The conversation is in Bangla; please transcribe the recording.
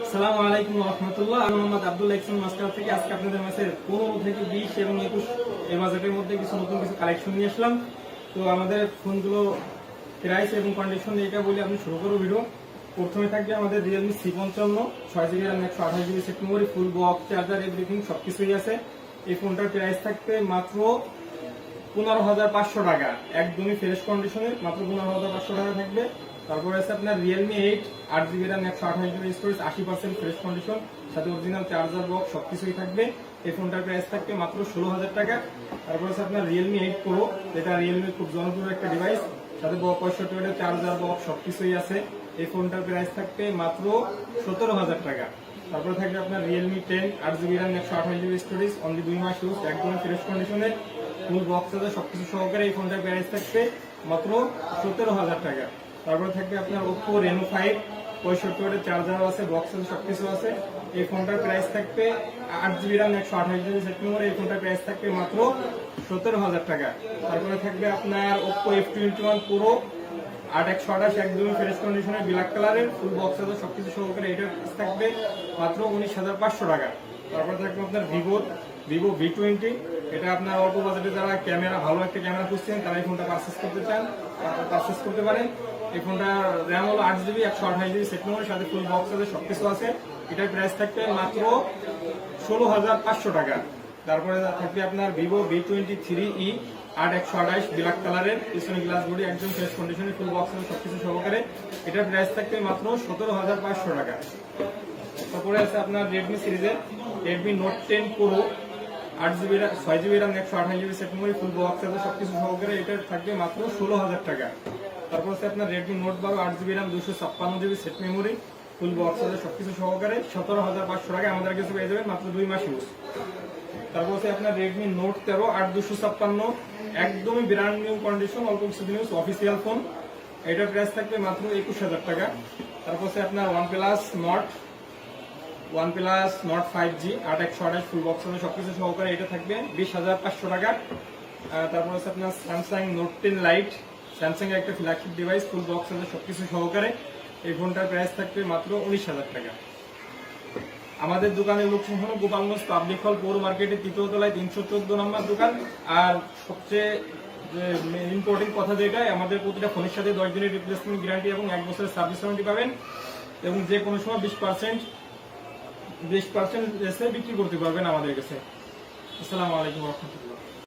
আসসালামু আলাইকুম ওয়া রাহমাতুল্লাহ। আমি মোহাম্মদ আব্দুল ইহসান মাস্টার থেকে আজকে আপনাদের মাঝে 15 থেকে 20 এবং 21 এই বাজেটের মধ্যে নতুন কিছু কালেকশন নিয়ে আসলাম। তো আমাদের ফোনগুলো প্রাইস এবং কন্ডিশন এটা বলে আমি শুরু করব ভিডিও। প্রথমে থাকবে আমাদের Realme C55 6GB RAM 128GB set memory, full box, charger, everything সবকিছুই আছে। এই ফোনটার প্রাইস থাকবে মাত্র 15,500 টাকা, একদমই ফ্রেশ কন্ডিশনে মাত্র 15,500 টাকা থাকবে। তারপরে আছে আপনার Realme 8 8GB RAM 128GB storage, 80% fresh condition, সাথে অরিজিনাল চার্জার বক্স সবকিছুই থাকবে। এই ফোনটার প্রাইস থাকবে মাত্র 16,000 টাকা। তারপরে আছে আপনার Realme 8 Pro, যেটা Realme খুব জনপ্রিয় একটা ডিভাইস, সাথে 65 ওয়াটের চার্জার বক্স সবকিছুই আছে। এই ফোনটার প্রাইস থাকবে মাত্র 17,000 টাকা। তারপরে থাকবে আপনার Realme 10 8GB RAM 128GB storage, only 2 মাস ইউজ, একদমই ফ্রেশ কন্ডিশনে, ফুল বক্স আছে সবকিছু সহকারে। এই ফোনটার প্রাইস থাকবে মাত্র 17,000 টাকা। তারপরে থাকবে আপনার Oppo Reno 5 65 ওয়াটের চার্জার আছে, বক্স আছে সবকিছু আছে। এই ফোনটার প্রাইস থাকবে 8GB RAM 128GB set memory. এই ফোনটার প্রাইস থাকবে মাত্র 17,000 টাকা। তারপরে থাকবে আপনার Oppo F21 Pro 8/128 একদমই ফ্রেশ কন্ডিশনে, ব্ল্যাক কালারের, ফুল বক্স আছে সবকিছু সহকারে। এটার প্রাইস থাকবে মাত্র 19,500 টাকা। তারপরে থাকবে আপনার Vivo V20, এটা আপনার অল্প বাজেটে যারা ক্যামেরা, ভালো একটা ক্যামেরা খুঁজছেন তারা এই ফোনটা পারচেস করতে পারেন। এই ফোনটা র্যাম হলো 8GB 128GB সেট মেমরি, সাথে ফুল বক্স আছে সবকিছু আছে। এটার প্রাইস থাকবে মাত্র 16,500 টাকা। তারপরে থাকবে আপনার Vivo V23e 8/128 ব্ল্যাক কালারের, পিছনে গ্লাস বডি, একদম ফ্রেশ কন্ডিশনে, ফুল বক্স আছে সবকিছু সহকারে। এটার প্রাইস থাকবে মাত্র 17,500 টাকা। তারপরে আছে আপনার Redmi সিরিজের Redmi Note 10 Pro 6GB RAM 128GB set memory, full box আছে সবকিছু সহকারে। এটা থাকবে মাত্র 16,000 টাকা। তারপর আছে আপনার Redmi Note 12 8GB RAM 256GB set memory, full box আছে সবকিছু সহকারে, 17,500 টাকা আমাদের কাছে পেয়ে যাবেন মাত্র 2 মাস ইউজ। তারপর আছে আপনার Redmi Note 13 8/256 একদমই ব্র্যান্ড নিউ কন্ডিশন, অল্প কিছুদিন ইউজ, অফিসিয়াল ফোন। এটার প্রাইস থাকবে মাত্র 21,000 টাকা। তারপর আছে আপনার OnePlus Nord 5G 8/128 full box আছে সবকিছু সহকারে। এটা থাকবে 20,500 টাকা। তারপর আছে আপনার Samsung Note 10 Lite, স্যামসাং এর একটা ফ্ল্যাগশিপ ডিভাইস, ফুল বক্স আছে সবকিছু সহকারে। এই ফোনটার প্রাইস থাকবে মাত্র 19,000 টাকা। আমাদের দোকানের লোকেশন হলো গোপালগঞ্জ পাবলিক হল, পৌর মার্কেটের 3য় তলায় 314 নম্বর দোকান। আর সবচেয়ে ইম্পর্টেন্ট কথা যেটা, আমাদের প্রতিটা ফোনের সাথে 10 দিনের রিপ্লেসমেন্ট গ্যারান্টি এবং 1 বছরের সার্ভিস ওয়ারেন্টি পাবেন, এবং যে কোনো সময় 20% এসে বিক্রি করতে পারবেন আমাদের কাছে। আসসালামু আলাইকুম ওয়া রাহমাতুল্লাহ।